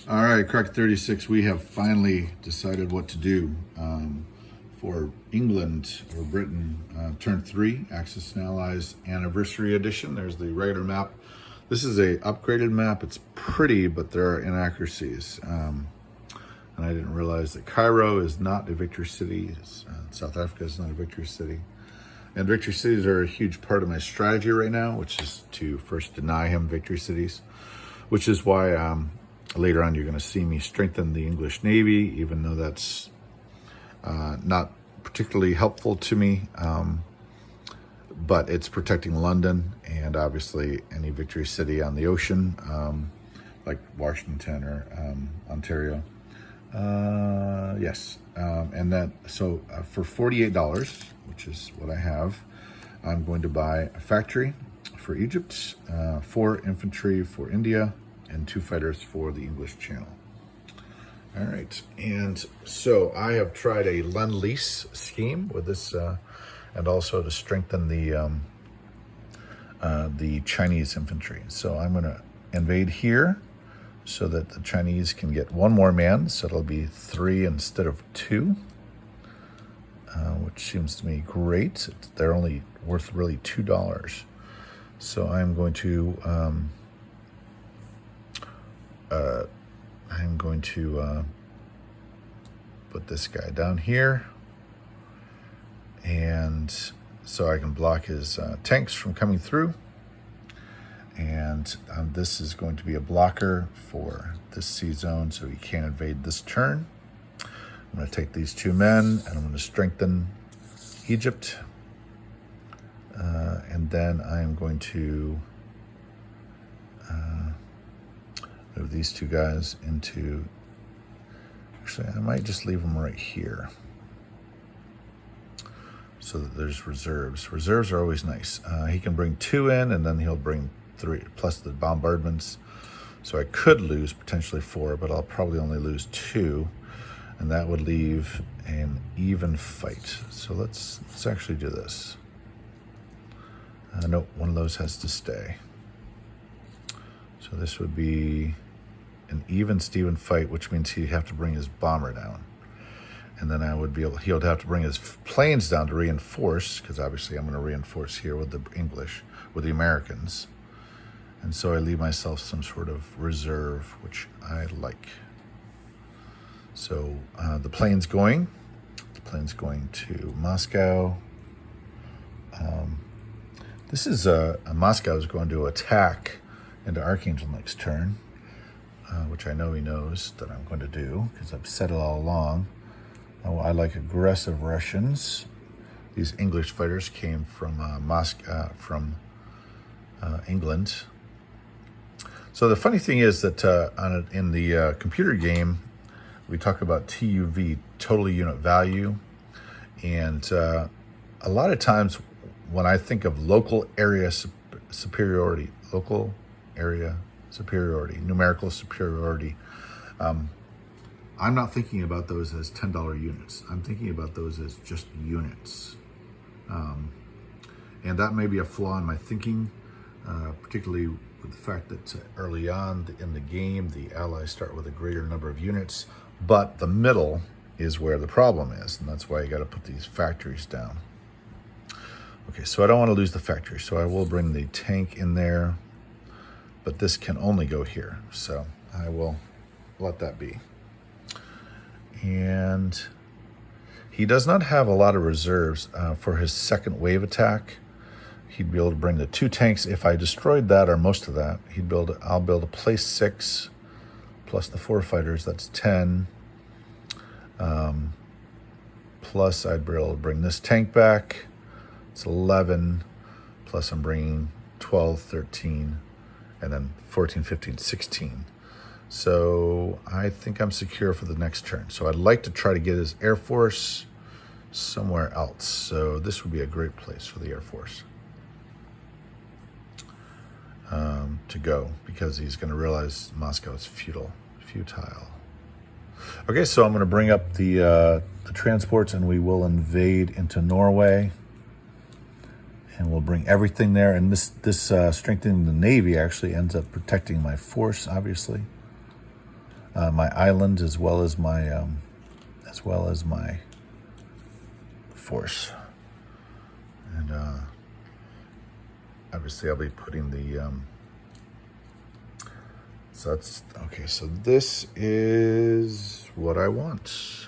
All right, Crockett36, we have finally decided what to do for England or Britain Turn 3, Axis and Allies Anniversary Edition. There's the regular map. This is a upgraded map. It's pretty, but there are inaccuracies. And I didn't realize that Cairo is not a victory city. South Africa is not a victory city. And victory cities are a huge part of my strategy right now, which is to first deny him victory cities, which is why later on you're going to see me strengthen the English Navy, even though that's not particularly helpful to me, but it's protecting London and obviously any victory city on the ocean, like Washington or Ontario. Yes, and that, so for $48, which is what I have, I'm going to buy a factory for Egypt, 4 infantry for India, and 2 fighters for the English Channel. All right, and so I have tried a Lend-Lease scheme with this, and also to strengthen the Chinese infantry. So I'm going to invade here so that the Chinese can get 1 more man, so it'll be 3 instead of 2, which seems to me great. They're only worth really $2. So I'm going to put this guy down here, and so I can block his tanks from coming through. And this is going to be a blocker for this sea zone, so he can't invade this turn. I'm going to take these 2 men, and I'm going to strengthen Egypt. And then I'm going to move these 2 guys into, actually I might just leave them right here so that there's reserves. Reserves are always nice. He can bring 2 in, and then he'll bring 3 plus the bombardments. So I could lose potentially 4, but I'll probably only lose 2, and that would leave an even fight. So let's actually do this. Nope, one of those has to stay. So this would be an even Steven fight, which means he'd have to bring his bomber down. And then he would have to bring his planes down to reinforce, because obviously I'm going to reinforce here with the English, with the Americans. And so I leave myself some sort of reserve, which I like. So the plane's going to Moscow. This is Moscow is going to attack into Archangel next turn, which I know he knows that I'm going to do, because I've said it all along. Oh, I like aggressive Russians. These English fighters came from England. So the funny thing is that in the computer game, we talk about TUV, total unit value, and a lot of times when I think of local area superiority, numerical superiority, I'm not thinking about those as $10 units. I'm thinking about those as just units. And that may be a flaw in my thinking, particularly with the fact that early on in the game, the Allies start with a greater number of units, but the middle is where the problem is, and that's why you got to put these factories down. Okay, so I don't want to lose the factory, so I will bring the tank in there, but this can only go here, so I will let that be. And he does not have a lot of reserves for his second wave attack. He'd be able to bring the 2 tanks. If I destroyed that or most of that, I'll build a place 6 plus the 4 fighters. That's 10. Plus I'd be able to bring this tank back. It's 11. Plus I'm bringing 12, 13, and then 14, 15, 16. So I think I'm secure for the next turn. So I'd like to try to get his Air Force somewhere else. So this would be a great place for the Air Force to go, because he's going to realize Moscow is futile. Okay, so I'm going to bring up the transports, and we will invade into Norway, and we'll bring everything there. And this strengthening the Navy actually ends up protecting my force, obviously. my island as well as my force. And obviously I'll be putting the so that's okay. So this is what I want.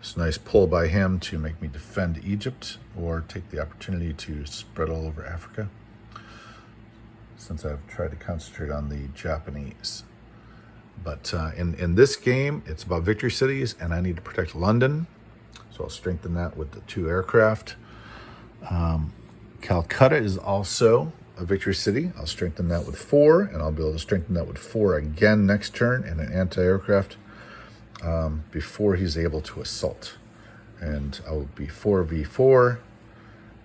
It's a nice pull by him to make me defend Egypt or take the opportunity to spread all over Africa, since I've tried to concentrate on the Japanese. But in this game, it's about victory cities, and I need to protect London. So I'll strengthen that with the 2 aircraft. Calcutta is also a victory city. I'll strengthen that with 4, and I'll be able to strengthen that with 4 again next turn, and an anti-aircraft before he's able to assault. And I will be 4v4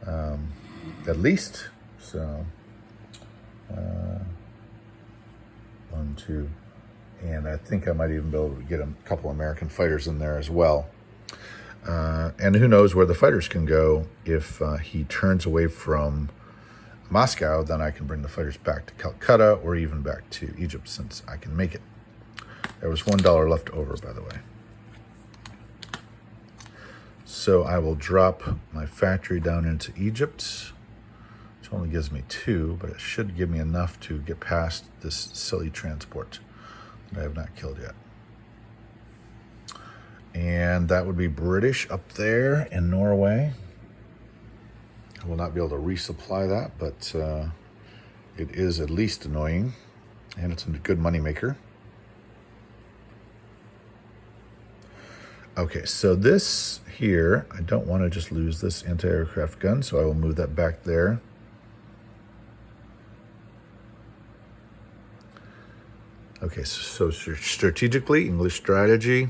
at least. So 1, 2, and I think I might even be able to get a couple American fighters in there as well. And who knows where the fighters can go. If he turns away from Moscow, then I can bring the fighters back to Calcutta or even back to Egypt, since I can make it. There was $1 left over, by the way. So I will drop my factory down into Egypt, which only gives me 2, but it should give me enough to get past this silly transport that I have not killed yet. And that would be British up there in Norway. I will not be able to resupply that, but it is at least annoying, and it's a good moneymaker. Okay, so this here, I don't want to just lose this anti-aircraft gun, so I will move that back there. Okay, so strategically, English strategy,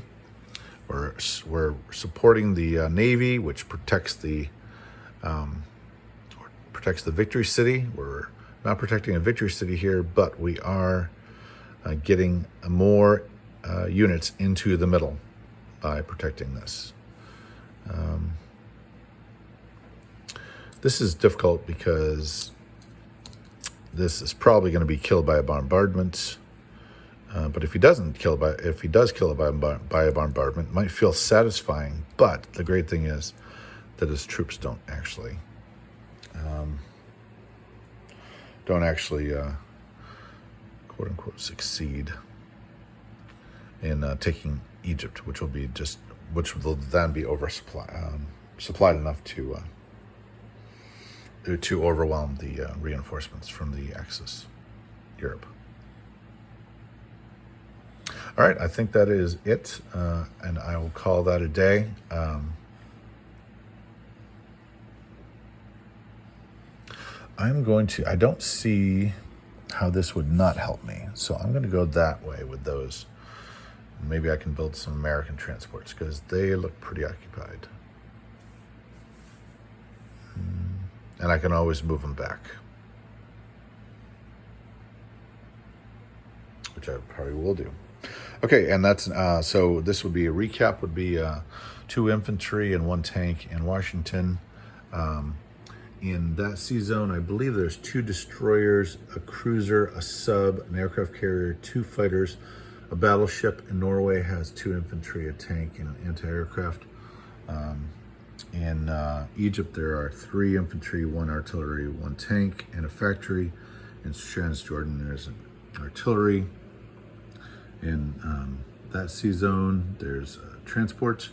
we're supporting the Navy, which protects the victory city. We're not protecting a victory city here, but we are getting more units into the middle by protecting this. This is difficult because this is probably going to be killed by a bombardment. But if he does kill it by a bombardment, it might feel satisfying. But the great thing is that his troops don't actually quote unquote succeed in taking Egypt, which will then be supplied enough to overwhelm the reinforcements from the Axis, Europe. All right, I think that is it, and I will call that a day. I don't see how this would not help me, so I'm going to go that way with those. Maybe I can build some American transports, because they look pretty occupied. And I can always move them back, which I probably will do. Okay, and that's so this would be a recap, would be 2 infantry and 1 tank in Washington. In that sea zone, I believe there's 2 destroyers, a cruiser, a sub, an aircraft carrier, 2 fighters, a battleship. In Norway has 2 infantry, a tank, and an anti-aircraft. In Egypt, there are 3 infantry, 1 artillery, 1 tank, and a factory. In Transjordan, there's an artillery. In that sea zone, there's transport.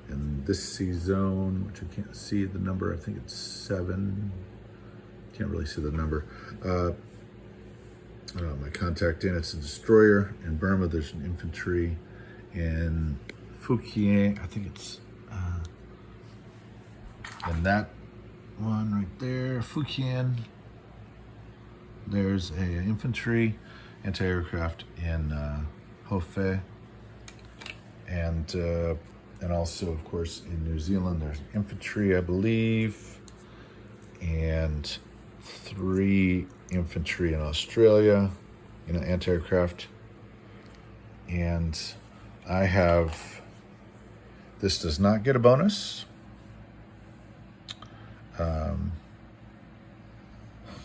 In this sea zone, which I can't see the number, I think it's 7. Can't really see the number. My contact in, it's a destroyer. In Burma, there's an infantry. In Fujian, I think it's in that one right there, Fujian, there's a infantry, anti-aircraft in Hofe, and also, of course, in New Zealand, there's infantry, I believe, and 3 infantry in Australia, anti-aircraft. And I have, this does not get a bonus,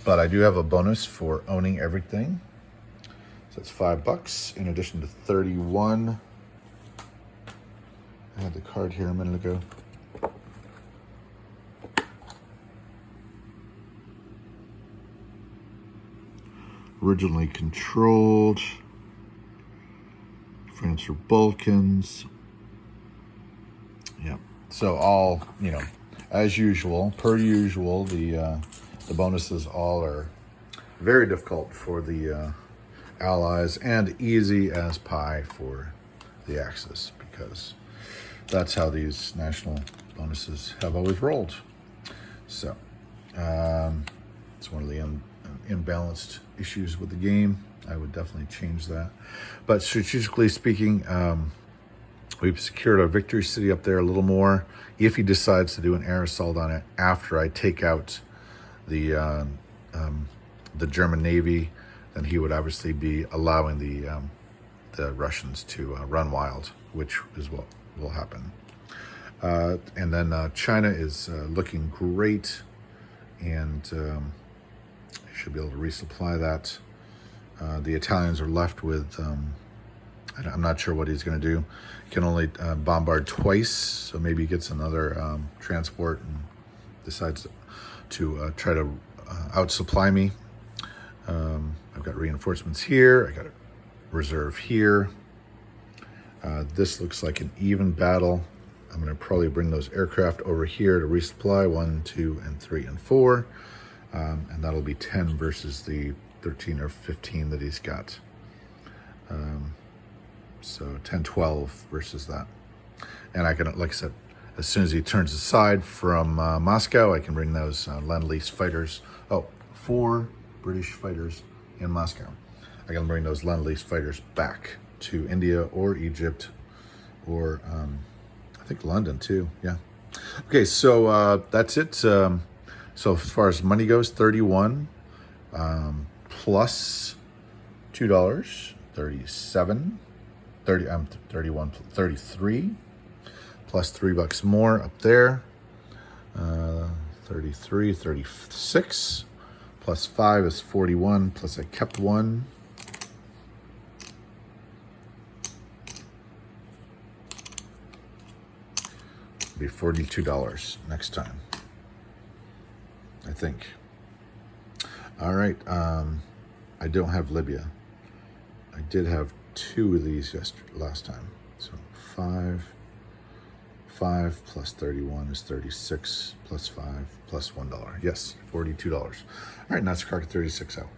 but I do have a bonus for owning everything. So that's $5 in addition to 31. I had the card here a minute ago. Originally controlled. France or Balkans. Yeah. So all, you know, as usual, per usual, the bonuses all are very difficult for the Allies and easy as pie for the Axis, because that's how these national bonuses have always rolled. So it's one of the imbalanced issues with the game. I would definitely change that. But strategically speaking, we've secured our victory city up there a little more. If he decides to do an air assault on it after I take out the German Navy, then he would obviously be allowing the Russians to run wild, which is what will happen. And then China is looking great, and should be able to resupply that. The Italians are left with, I'm not sure what he's going to do. He can only bombard twice, so maybe he gets another transport and decides to try to outsupply me. I've got reinforcements here. I got a reserve here. This looks like an even battle. I'm going to probably bring those aircraft over here to resupply 1, 2, and 3, and 4. And that'll be 10 versus the 13 or 15 that he's got. So 10, 12 versus that. And I can, like I said, as soon as he turns aside from Moscow, I can bring those Lend-Lease fighters. Oh, 4 British fighters in Moscow. I can bring those Lend-Lease fighters back to India or Egypt or I think London too. Yeah. Okay, so that's it. So as far as money goes, 31 plus $2, 37, 31, 33, plus $3 more up there, 33, 36, plus 5 is 41, plus I kept 1. Be $42 next time, I think. All right, I don't have Libya. I did have 2 of these last time. So 5 plus 31 is 36, plus 5 plus $1. Yes, $42. All right, and that's Crockett36 L.